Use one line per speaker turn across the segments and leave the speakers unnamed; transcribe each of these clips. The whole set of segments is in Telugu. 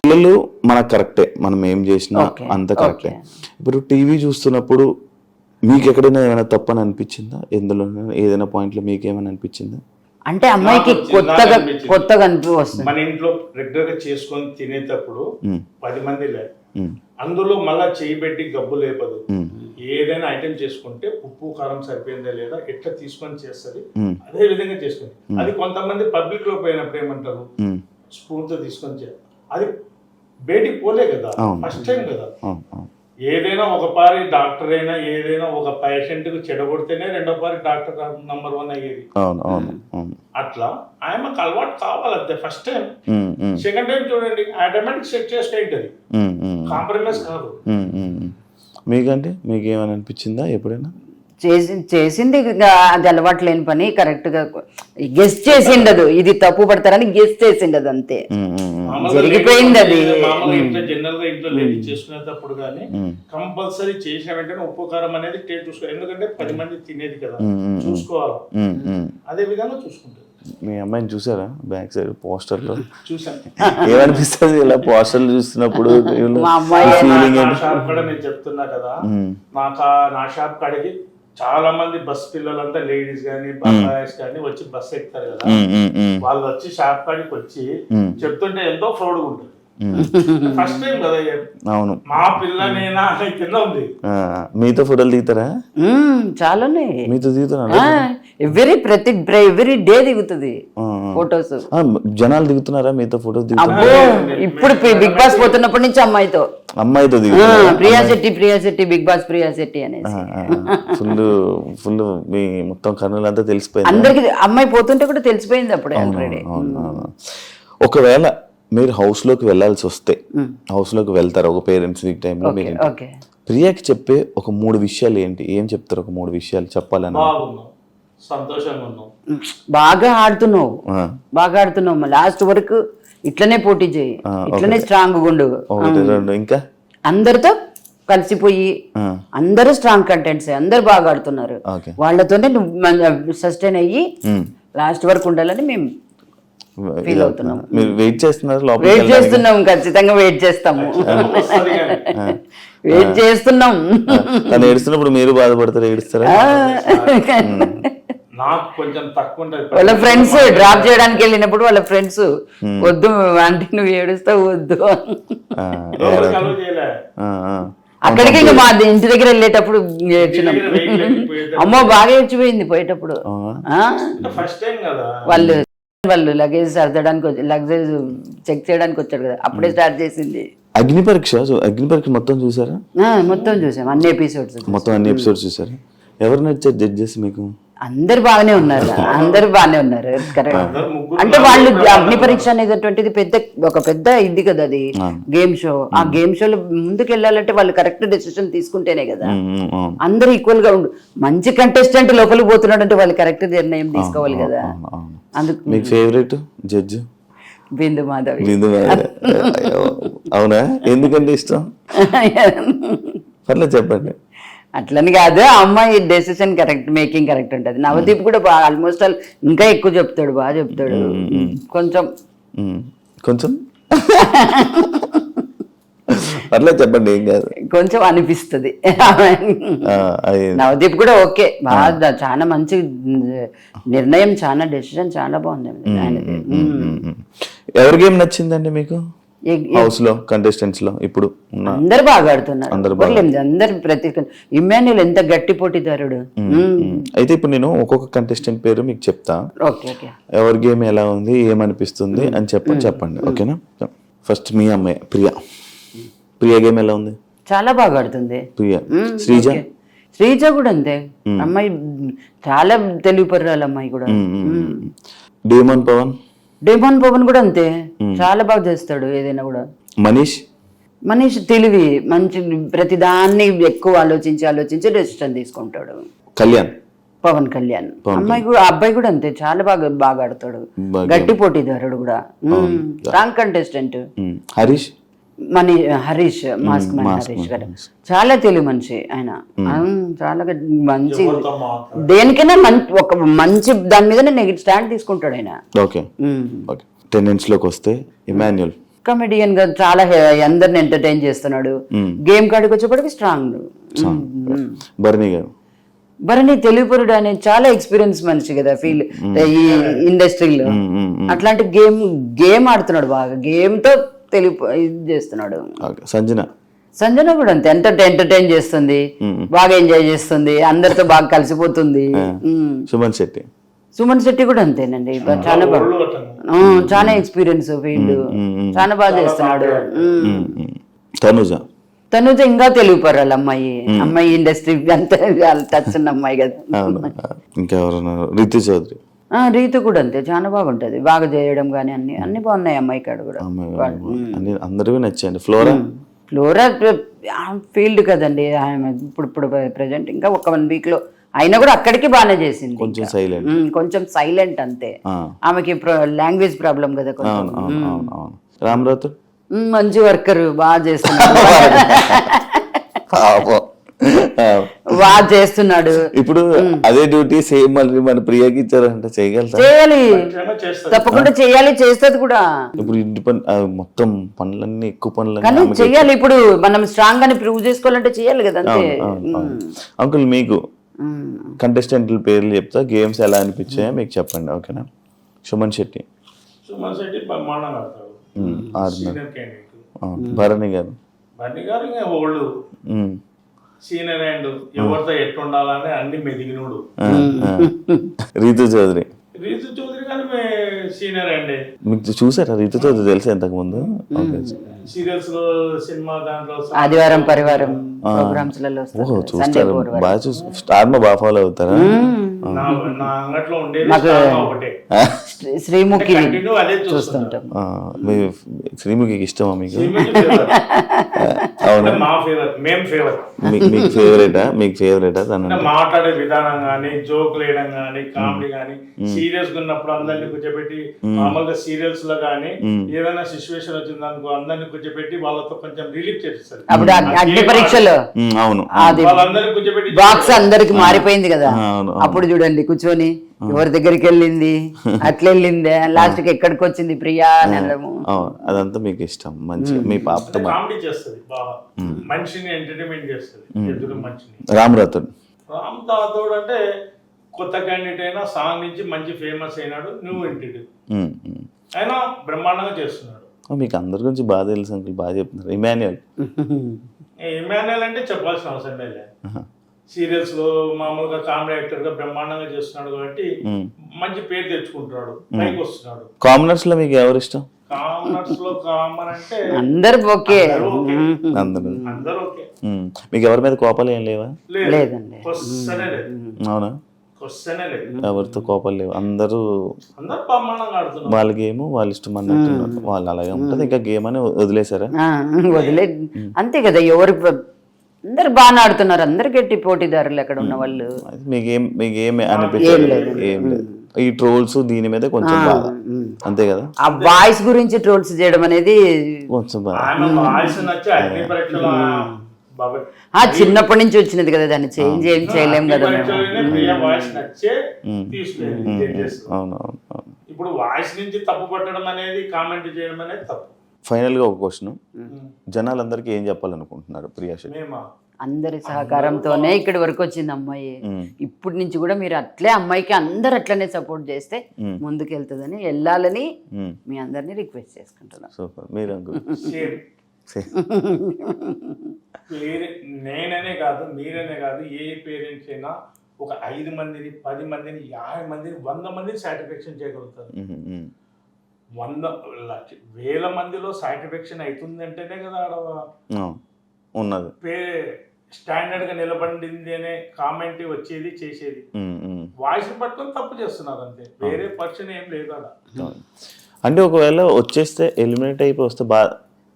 పిల్లలు మనకు కరెక్టే, మనం ఏం చేసినా అంత కరెక్టే. ఇప్పుడు టీవీ చూస్తున్నప్పుడు మీకు ఎక్కడైనా ఏమైనా తప్పని అనిపించిందా? ఎందులో ఏదైనా పాయింట్ లో మీకు ఏమైనా అనిపించిందా?
అంటే అమ్మాయికి కొత్తగా అనిపిస్తుంది.
మన ఇంట్లో రెగ్యులర్ గా చేసుకొని తినేటప్పుడు 10 మంది లేదు, అందులో మళ్ళా చేయి పెట్టి గబ్బు లేపదు. ఏదైనా ఐటెం చేసుకుంటే ఉప్పు కారం సరిపోయిందా లేదా ఎట్లా తీసుకొని చేస్తుంది, అదే విధంగా చేసుకుంది. అది కొంతమంది పబ్లిక్ లో పోయినప్పుడు ఏమంటారు, స్పూన్ తో తీసుకొని అది బయటికి పోలే కదా, ఫస్ట్ టైం కదా. ఏదైనా ఒక పారి డాక్టర్ అయినా ఏదైనా ఒక పేషెంట్ కు చెడగొడితేనే రెండో పారి డాక్టర్ నంబర్ 1 అయ్యేది. అట్లా ఆయనకు అలవాటు కావాలంతే. ఫస్ట్ టైం, సెకండ్ టైం చూడండి ఆటోమేటిక్ సెట్ చేసుకుంటుంది, కాంప్రమైజ్ కాదు.
మీకంటే మీకు ఏమైనా అనిపించిందా ఎప్పుడైనా?
చేసింది అది అలవాటు లేని పని కరెక్ట్ గా గెస్ట్ చేసిండదు, ఇది తప్పు పడతారని గెస్ట్ చేసిండదు, అంతే జరిగిపోయింది అది.
జనరల్ గా ఇంట్లో లేడీ చేసుకునేటప్పుడు కానీ కంపల్సరీ చేసిన వెంటనే ఉప్పు కారం అనేది టేస్ట్ చూసుకోవాలి. ఎందుకంటే 10 మంది తినేది కదా, చూసుకోవాలి. అదే విధంగా చూసుకుంటారు.
మీ అమ్మాయిని చూసారా బ్యాక్ సైడ్ పోస్టర్ లో?
చూసాను.
ఏమనిపిస్తుంది ఇలా పోస్టర్లు చూస్తున్నప్పుడు?
షాప్ కూడా నేను చెప్తున్నా కదా, నా షాప్ కాడికి చాలా మంది బస్ పిల్లలంతా లేడీస్ కానీ బాయ్స్ కానీ వచ్చి బస్ ఎక్కుతారు కదా, వాళ్ళు వచ్చి షాప్ కాడికి వచ్చి చెప్తుంటే ఎంతో ప్రౌడ్ ఉంటుంది. ఫస్ట్ టైం కదా.
అవును,
మా పిల్లనేనా కింద ఉంది.
మీతో ఫోటోలు దిగుతారా?
చాలానే
మీతో దిగుతున్నా,
ఎవ్రీ డే దిగుతుంది ఫొటోస్.
జనాలు దిగుతున్నారా మీతో ఫోటోస్?
ఇప్పుడు బిగ్ బాస్ పోతున్నప్పటి నుంచి అమ్మాయితో ప్రియా శెట్టి బిగ్ బాస్ ప్రియా శెట్టి అనేసి
ఫుల్ మీ మొత్తం కర్నూలు అంతా తెలిసిపోయింది
అందరికి. అమ్మాయి పోతుంటే కూడా తెలిసిపోయింది అప్పుడే ఆల్రెడీ.
ఒకవేళ మీరు హౌస్ లోకి వెళ్లాల్సి వస్తే హౌస్ లోకి వెళ్తారు ఒక పేరెంట్స్ వీక్ టైంలో, మీరు ప్రియాకి చెప్పే ఒక 3 విషయాలు ఏంటి? ఏం చెప్తారు? ఒక 3 విషయాలు చెప్పాలని.
సంతోషంగా ఉన్నావు,
బాగా ఆడుతున్నావు, లాస్ట్ వరకు ఇట్లనే పోటీ చేయి, ఇట్లనే స్ట్రాంగ్ ఉండు,
ఇంకా అందరితో
కలిసిపోయి. అందరూ స్ట్రాంగ్ కంటెంట్స్, అందరు బాగా ఆడుతున్నారు, వాళ్ళతోనే నువ్వు సస్టైన్ అయ్యి లాస్ట్ వరకు ఉండాలని మేము ఫీల్ అవుతున్నాం.
మీరు వెయిట్ చేస్తున్నారు?
వెయిట్ చేస్తున్నాం, ఖచ్చితంగా వెయిట్ చేస్తాము, వెయిట్ చేస్తున్నాం.
తను ఏడుస్తున్నప్పుడు మీరు బాధపడతారు, ఏడుస్తారా?
నాకు కొంచెం తక్కువ ఉంటుంది.
వాళ్ళ ఫ్రెండ్స్ డ్రాప్ చేయడానికి వెళ్ళినప్పుడు వాళ్ళ ఫ్రెండ్స్ వద్దు అంటే నువ్వు ఏడుస్తావు వద్దు, అక్కడికి ఇంకా మా ఇంటి దగ్గర వెళ్ళేటప్పుడు ఏడ్చినాం. అమ్మో బాగా ఏడ్చిపోయింది పోయేటప్పుడు. వాళ్ళు లగేజ్ సర్దడానికి లగేజ్ చెక్ చేయడానికి వచ్చాడు కదా, అప్పుడే స్టార్ట్ చేసింది.
అగ్ని పరీక్ష మొత్తం చూసారా?
మొత్తం చూసాం, అన్ని ఎపిసోడ్స్
చూసారా? ఎవరు నచ్చారు జడ్జెస్ మీకు?
అందరు బాగానే ఉన్నారు కరెక్ట్. అంటే వాళ్ళు అగ్ని పరీక్ష అనేటువంటిది ఒక పెద్ద ఇది కదా, అది గేమ్ షో. ఆ గేమ్ షోలో ముందుకు వెళ్ళాలంటే వాళ్ళు కరెక్ట్ డెసిషన్ తీసుకుంటేనే కదా. అందరు ఈక్వల్ గా ఉండు, మంచి కంటెస్టెంట్ లోపలికి పోతున్నాడు అంటే వాళ్ళు కరెక్ట్ నిర్ణయం తీసుకోవాలి కదా. అందుకు
మీకు ఫేవరెట్ జడ్జ్
బిందు మాధవి.
అవునా? ఎందుకంటే ఇష్టం? పర్లేదు చెప్పండి.
అట్లని కాదు, అమ్మాయి డెసిషన్ మేకింగ్ కరెక్ట్ ఉంటుంది. నవదీప్ కూడా ఆల్మోస్ట్ ఇంకా ఎక్కువ చెప్తాడు, బాగా చెప్తాడు. కొంచెం
పర్లేదు చెప్పండి, ఏం కాదు.
కొంచెం అనిపిస్తుంది. నవదీప్ కూడా ఓకే, బాగా చాలా మంచి నిర్ణయం, చాలా డెసిషన్ చాలా బాగుంది ఆయనది.
ఎవరి గేమ్ నచ్చిందండి మీకు హౌస్ లో కంటెస్టెంట్స్ లో? ఇప్పుడు
అందరు బాగా ఆడుతున్నారు, అందరు ప్రతి ఇమ్మాన్యుల్ ఎంత గట్టి పోటీదారుడు.
అయితే ఇప్పుడు నేను ఒక్కొక్క కంటెస్టెంట్ పేరు మీకు చెప్తా, ఎవరి గేమ్ ఎలా ఉంది, ఏమనిపిస్తుంది అని చెప్పండి, ఓకేనా? ఫస్ట్ మీ అమ్మాయి ప్రియా గేమ్ ఎలా ఉంది?
చాలా బాగా ఆడుతుంది
ప్రియా.
శ్రీజ కూడా అంతే, అమ్మాయి చాలా తెలివిపర్రాలు అమ్మాయి కూడా. డేమోన్ పవన్ కూడా అంతే, చాలా బాగా చేస్తాడు ఏదైనా కూడా. మనీష్ తెలివి మంచి, ప్రతిదాన్ని ఎక్కువ ఆలోచించి డెసిషన్ తీసుకుంటాడు. పవన్ కళ్యాణ్ అమ్మాయి కూడా, అబ్బాయి కూడా అంతే, చాలా బాగా ఆడతాడు, గట్టి పోటీదారుడు కూడా, strong contestant. Harish mask Harish గారు చాలా తెలివి మనిషి ఆయన, చాలా మంచి, దేనికైనా ఒక మంచి దాని మీద స్టాండ్ తీసుకుంటాడు ఆయన.
టెండెన్స్ లోకి వస్తే ఇమాన్యుల్
కమెడియన్ గా చాలా అందరిని ఎంటర్టైన్ చేస్తున్నాడు. గేమ్ కాడికి వచ్చేప్పటికి స్ట్రాంగ్.
భరణి గారు
భరణి తెలుగుపరుడు అనే చాలా ఎక్స్పీరియన్స్ మనిషి కదా ఫీల్ ఈ ఇండస్ట్రీలో. అట్లాంటి గేమ్ ఆడుతున్నాడు బాగా, గేమ్ తో ఇది చేస్తున్నాడు. సంజన కూడా అంతే, ఎంటర్టైన్ చేస్తుంది, బాగా ఎంజాయ్ చేస్తుంది, అందరితో బాగా కలిసిపోతుంది. సుమన్ శెట్టి కూడా అంతేనండి, చాలా బాగా, చాలా ఎక్స్పీరియన్స్ ఫీల్డ్, చాలా బాగా చేస్తున్నాడు. తనుజ ఇంకా తెలుగు పర్వాల అమ్మాయి ఇండస్ట్రీ అంతా టచ్ ఉన్న అమ్మాయి కదా. రీతు కూడా అంతే, చాలా బాగుంటది, బాగా చేయడం గానీ అన్ని బాగున్నాయి అమ్మాయి కాడ కూడా.
అందరూ నచ్చాయండి. ఫ్లోరా
ఫీల్డ్ కదండి ఇప్పుడు ప్రెసెంట్, ఇంకా ఒక 1 week లో అయినా కూడా అక్కడికి బాగానే చేసింది. కొంచెం సైలెంట్ అంతే, ఆమెకి లాంగ్వేజ్ ప్రాబ్లం కదా కొంచెం.
రామరాథోడ్
మంచి వర్కర్, బాగా చేస్తున్నాడు, బాగా చేస్తున్నాడు.
ఇప్పుడు అదే డ్యూటీ సేమ్ మళ్ళీ మన ప్రియాకి ఇచ్చారంట,
చేయాలి, తప్పకుండా చేయాలి, చేస్తుంది కూడా.
ఇప్పుడు ఇంటి పని మొత్తం పనులన్నీ, ఎక్కువ పనులు
కానీ చెయ్యాలి. ఇప్పుడు మనం స్ట్రాంగ్ అని ప్రూవ్ చేసుకోవాలంటే చేయాలి కదా అంతే.
అంకుల్ మీకు కంటెస్టెంట్ల పేర్లు చెప్తా, గేమ్స్ ఎలా అనిపించాయో మీకు చెప్పండి, ఓకేనా? సుమన్ శెట్టి భరణి గారు
సీనియర్ అండ్ ఎవరితో ఎట్లుండాలని అన్ని మెదిగినోడు.
రీతు చౌదరి
కానీ సీనియర్ అండి.
మీకు చూసారా రీతు చౌదరి తెలుసా ఇంతకు ముందు?
సీరియల్స్ లో, సినిమా దాంట్లో,
ఆదివారం పరివారం ప్రోగ్రామ్స్ లలో
చూస్తారు, బాగా స్టార్ బాగా ఫాలో అవుతారా?
నా అంగట్లో ఉండేది ఒకటే,
శ్రీముఖి
అదే చూస్తుంటాం.
శ్రీముఖికి ఇష్టమా మీకు?
అవునా, మా ఫేవరెట్, మేము ఫేవరెట్.
మీకు ఫేవరెటా తన
మాట్లాడే విధానం గానీ, జోక్ వేయడం గానీ, కామెడీ గానీ, సీరియస్ గా ఉన్నప్పుడు అందరినీ కూర్చోబెట్టి, మామూలుగా సీరియల్స్ లో గానీ ఏదైనా సిచ్యువేషన్ వచ్చింది అనుకో అందరినీ కూర్చోబెట్టి వాళ్ళతో కొంచెం రిలీఫ్ చేస్తారు.
అప్పుడు అగ్ని పరీక్షలో
అవును
వాళ్ళందరినీ కూర్చోబెట్టి
బాక్స్ అందరికి మారిపోయింది కదా, అప్పుడు చూడండి కూర్చొని ఎవరి దగ్గరికి వెళ్ళింది, అట్లా వెళ్ళిందే, లాస్ట్ కి ఎక్కడికి వచ్చింది ప్రియా అనడము.
అదంతా మీకు ఇష్టం, మంచి మీ పాపతో
కామెడీ చేస్తుంది బాగా, మనిషిని ఎంటర్టైన్మెంట్ చేస్తుంది. ఎదురు మనిషిని.
రామ్ రాథోడ్
అంటే కొత్త క్యాండిడేట్ అయినా సాంగ్ నుంచి మంచి ఫేమస్ అయినాడు, న్యూ ఎంటిటీ అయినా బ్రహ్మాండంగా చేస్తున్నాడు.
మీకు అందరి గురించి బాగా తెలుసు అంకుల్, బాగా చెప్తున్నారు.
ఇమాన్యుయల్ అంటే చెప్పాల్సిన అవసరం లేదు, సీరియల్స్ లో మామూలుగా కామెడీ యాక్టర్ గా బ్రహ్మాండంగా చేస్తున్నాడు కాబట్టి మంచి పేరు తెచ్చుకుంటున్నాడు, పైకి వస్తున్నాడు.
కామనర్స్ లో మీకు ఎవరు ఇష్టం?
కామనర్స్ లో కామన్ అంటే
అందరు ఓకే,
అందరూ ఓకే.
మీకు ఎవరి మీద కోపాలు ఏం లేవా?
లేదండి,
అవునా? ఎవరితో కోపాలు లేవు, అందరూ వాళ్ళ గేమ్ వాళ్ళ ఇష్టం అన్నట్టు, వాళ్ళు అలాగే ఉంటుంది. ఇంకా గేమ్ అని వదిలేసారా?
అంతే కదా, ఎవరు అందరు బాగా ఆడుతున్నారు, అందరు గట్టి పోటీదారులు అక్కడ ఉన్న వాళ్ళు.
మీకేమి అనిపించలేదు? ఏం లేదు, ఈ ట్రోల్స్ దీని మీద కొంచెం బాగా, అంతే కదా.
ఆ వాయిస్ గురించి ట్రోల్స్ చేయడం అనేది
కొంచెం
చిన్నప్పటి నుంచి వచ్చినది కదా, దాన్ని చేంజ్ ఏం చేయలేం కదా.
ఇప్పుడు వాయిస్ నుంచి తప్పు పట్టడం అనేది, కామెంట్ చేయడం అనేది తప్పు.
ఫైనల్ గా ఒక క్వశ్చన్, జనాలందరికీ ఏం చెప్పాలనుకుంటున్నారు ప్రియా శెట్టి?
అందరి సహకారంతోనే ఇక్కడి వరకు వచ్చింది అమ్మాయి. ఇప్పటి నుంచి కూడా మీరు అట్లే అమ్మాయికి అందరు అట్లనే సపోర్ట్ చేస్తే ముందుకు వెళ్తుందని, వెళ్ళాలని మీ అందరినీ రిక్వెస్ట్ చేసుకుంటున్నాను.
సూపర్. మీరు
నేననే కాదు, మీరనే కాదు, ఏ పేరెంట్స్ అయినా ఒక 5 మందిని 10 మందిని 50 మందిని 100 మందిని సాటిస్ఫాక్షన్ చేయగలుగుతారు. 100,000 మందిలో సాటిస్ఫాక్షన్ అవుతుంది అంటేనే కదా ఆడ
ఉన్నది
స్టాండర్డ్ గా నిలబడింది అనే కామెంట్ వచ్చేది, చేసేది. వాయిస్ పట్టుకొని తప్పు చేస్తున్నారు అంతే, వేరే పర్సన్ ఏం లేదు ఆడ.
అంటే ఒకవేళ వచ్చేస్తే ఎలిమినేట్ అయిపోయి వస్తే బాగా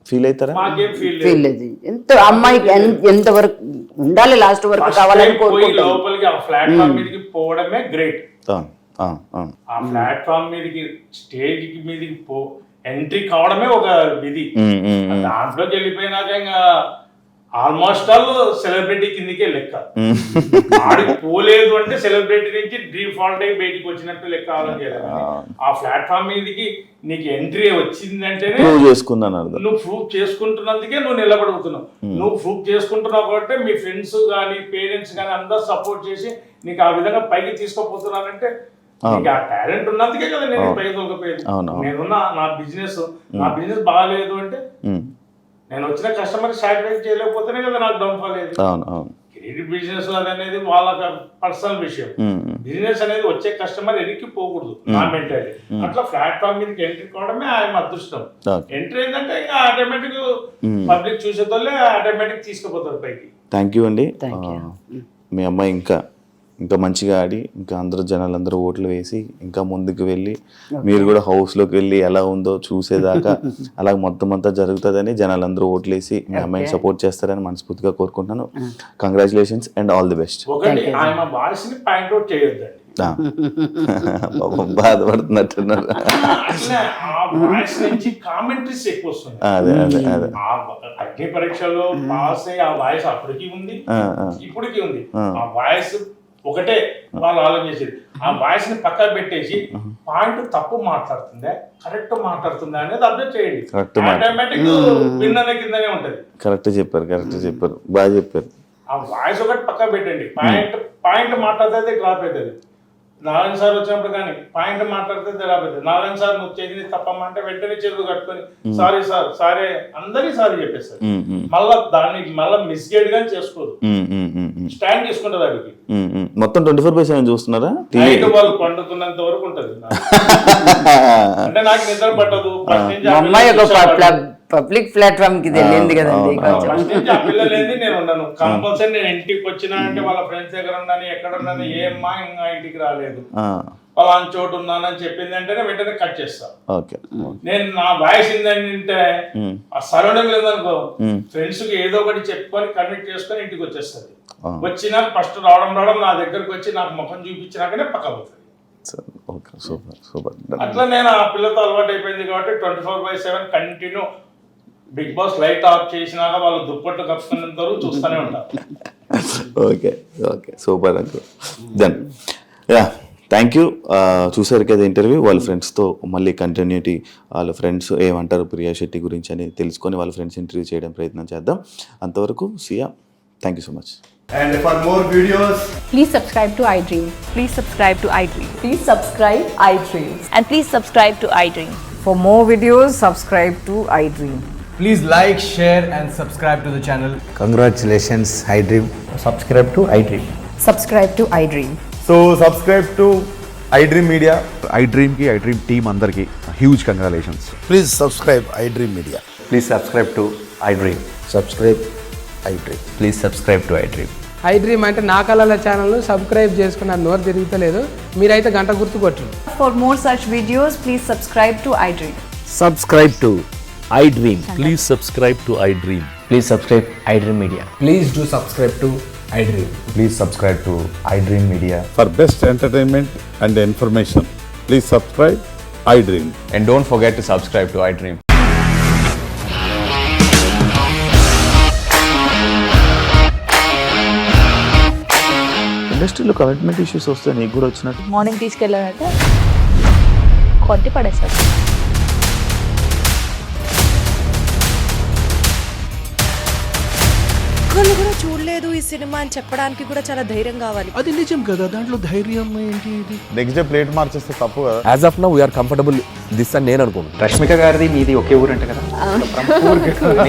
ఫీల్ అవుతారా?
మాకేం ఫీల్
లేదు, ఎంత అమ్మాయికి ఎంత వరకు ఉండాలి, లాస్ట్ వరకు కావాలని
లోపలికి ఆ ప్లాట్ఫామ్ మీదకి పోవడమే గ్రేట్. ఆ ప్లాట్ఫామ్ మీదకి, స్టేజ్ మీదకి ఎంట్రీ కావడమే ఒక విధి. దాంట్లోకి వెళ్ళిపోయినాక ఇంకా ఆల్మోస్ట్ ఆల్ సెలబ్రిటీ కిందకే లెక్క. ఆడికి పోలేదు అంటే సెలబ్రిటీ నుంచి డిఫాల్ట్ అయి బయటికి వచ్చినట్టు లెక్క ఆలోచించాలి. ఆ ప్లాట్ఫామ్ మీదకి నీకు ఎంట్రీ వచ్చిందంటేనే నువ్వు ప్రూఫ్ చేసుకుంటున్నందుకే నువ్వు నిలబడుతున్నావు. నువ్వు ప్రూఫ్ చేసుకుంటున్నావు కాబట్టి మీ ఫ్రెండ్స్ కానీ పేరెంట్స్ కానీ అందరూ సపోర్ట్ చేసి నీకు ఆ విధంగా పైకి తీసుకుపోతున్నానంటే నీకు ఆ టాలెంట్ ఉన్నందుకే కదా నేను పైకి తొలకపోయేది. నేనున్నా నా బిజినెస్ బాగాలేదు అంటే నేను వచ్చిన కస్టమర్ సాటిస్ఫై చేయలేకపోతేనే కదా నాకు డౌన్ఫాల్ అయ్యేది. క్రెడిట్ బిజినెస్ అనేది వాళ్ళ పర్సనల్ విషయం. బిజినెస్ అనేది వచ్చే కస్టమర్ ఎన్నికి పోకూడదు నా మెంటాలిటీ. అట్లా ప్లాట్ఫామ్ మీదకి ఎంట్రీ కావడమే ఆయన అదృష్టం. ఎంట్రీ ఏంటంటే ఇంకా ఆటోమేటిక్ పబ్లిక్ చూసేతోళ్ళే ఆటోమేటిక్ తీసుకుపోతారు పైకి.
థ్యాంక్ యూ అండి. మీ అమ్మాయి ఇంకా మంచిగా ఆడి ఇంకా అందరూ జనాలందరూ ఓట్లు వేసి ఇంకా ముందుకు వెళ్ళి మీరు కూడా హౌస్లోకి వెళ్ళి ఎలా ఉందో చూసేదాకా అలా మొత్తం అంతా జరుగుతుందని జనాలందరూ ఓట్లు వేసి మీ అమ్మాయిని సపోర్ట్ చేస్తారని మనస్ఫూర్తిగా కోరుకుంటున్నాను. Congratulations and all the best. బాధపడుతున్నట్టున్నారు. అదే అదే అదే
అగ్ని పరీక్షలో పాస్ అయ్యి ఆ వాయిస్ అప్పటికి ఉంది ఇప్పటికి ఉంది. ఆ వాయిస్ ఒకటే వాళ్ళు ఆలోచించేది. ఆ వాయిస్ ని పక్కన పెట్టేసి పాయింట్ తప్పు మాట్లాడుతుందా కరెక్ట్ మాట్లాడుతుందా అనేది అప్డేట్ చేయండి. ఆటోమేటిక్ భిన్ననే కిందనే ఉంటది.
కరెక్ట్ చెప్పారు బాగా చెప్పారు.
ఆ వాయిస్ ఒకటి పక్కన పెట్టండి. పాయింట్ మాట్లాడితే డ్రాప్ అవుతుంది. నారాయణ సార్ వచ్చినప్పుడు కానీ పాయింట్ మాట్లాడితే డ్రాప్ అవుతుంది. నారాయణ సార్ నువ్వు చేసింది తప్పమ్మా అంటే వెంటనే చేతులు కట్టుకొని సారీ సార్ సారీ అందరికీ సారీ చెప్పేస్తారు. మళ్ళా దాన్ని మళ్ళీ మిస్గైడ్ గా చేసుకోదు. స్టాండ్ తీసుకుంటారు. దానికి
మొత్తం 24/7 చూస్తున్నారా?
వాళ్ళు పండుకున్నంత వరకు ఉంటది. అంటే నాకు నిద్ర పట్టదు.
పబ్లిక్ ప్లాట్ఫామ్ కి వెళ్ళింది కదండి.
ఆ పిల్లలేంది నేను ఉన్నాను. కంపల్సరీ నేను ఇంటికి వచ్చినా అంటే వాళ్ళ ఫ్రెండ్స్ దగ్గర ఉన్నాను ఎక్కడ ఉన్నాను ఏమ్మా ఇంకా ఇంటికి రాలేదు పలానా చోటు ఉన్నానని చెప్పింది అంటేనే వెంటనే కట్ చేస్తా. నేను నా వాయిస్ ఏంటంటే ఆ సరౌండింగ్ లేదనుకో ఫ్రెండ్స్ కి ఏదో ఒకటి చెప్పుకొని కనెక్ట్ చేసుకొని ఇంటికి వచ్చేస్తుంది. వచ్చినా ఫస్ట్ రావడం నా దగ్గరకు వచ్చి నాకు ముఖం చూపించినాకనే పక్క పోతుంది. అట్లా నేను ఆ పిల్లతో అలవాటు అయిపోయింది కాబట్టి 24/7 continue Bigg Boss light off చేసినాక వాళ్ళు దుప్పట్టు కప్పుకున్నంత వరకు చూస్తూనే ఉంటారు.
Okay super uncle. Then thank you. చూసారు కదా ఇంటర్వ్యూ. వాళ్ళ ఫ్రెండ్స్తో మళ్ళీ కంటిన్యూటీ వాళ్ళ ఫ్రెండ్స్ ఏమంటారు ప్రియా శెట్టి గురించి అని తెలుసుకొని వాళ్ళ ఫ్రెండ్స్ ఇంటర్వ్యూ చేయడం ప్రయత్నం చేద్దాం. అంతవరకు see ya, thank you so much.
And for more videos,
please subscribe to iDream.
Please subscribe to iDream.
Please subscribe iDream.
And please subscribe to iDream.
For more videos, subscribe to iDream.
please like, share and subscribe to the channel.
Congratulations, iDream.
Subscribe to iDream.
Subscribe to iDream.
So subscribe to iDream Media.
iDream ki iDream team andarki huge congratulations.
Please subscribe iDream Media.
Please subscribe to iDream.
Subscribe iDream.
Please subscribe to iDream.
iDream అంటే నా కళల ఛానల్ను సబ్స్క్రైబ్ చేసుకున్న నోరు తిరుగుతలేదు. మీరైతే గంట గుర్తు కొట్టండి.
For more such videos, please subscribe to iDream.
Subscribe to iDream.
Please subscribe to iDream.
Please subscribe iDream Media.
Please do subscribe to iDream.
Please subscribe to iDream Media.
For best entertainment and information, please subscribe iDream.
And don't forget to subscribe to iDream.
ఇండస్ట్రీలో కమిట్మెంట్ ఇష్యూస్ వస్తే నీకు కూడా వచ్చినట్టు
మార్నింగ్ తీసుకెళ్ళాలంటే కొట్టి పడేస్తారు.
ఒక్కళ్ళు కూడా చూడలేదు ఈ సినిమా అని చెప్పడానికి కూడా చాలా ధైర్యం కావాలి.
అది నిజం కదా, దాంట్లో ధైర్యం ఏంటి? ఇది
నెక్స్ట్ డే ప్లేట్ మార్చేస్తే తప్పు కదా.
As of now we are comfortable this అని నేను అనుకుంటున్నాను.
రష్మిక గారిది మీది ఒకే ఊరంట కదా.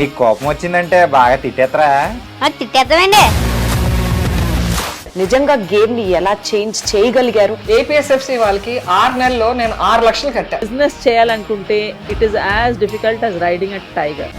నీకు కోపం వచ్చిందంటే బాగా తిట్టేత్తరా?
తిట్టేద్దామండి.
నిజంగా గేమ్ ని ఎలా చేంజ్ చేయగలిగారు?
ఏపీఎస్ఎఫ్సి వాళ్ళకి 6 నెలల్లో నేను 6 లక్షలు కట్టా.
బిజినెస్ చేయాలనుకుంటే it is as difficult as riding a tiger.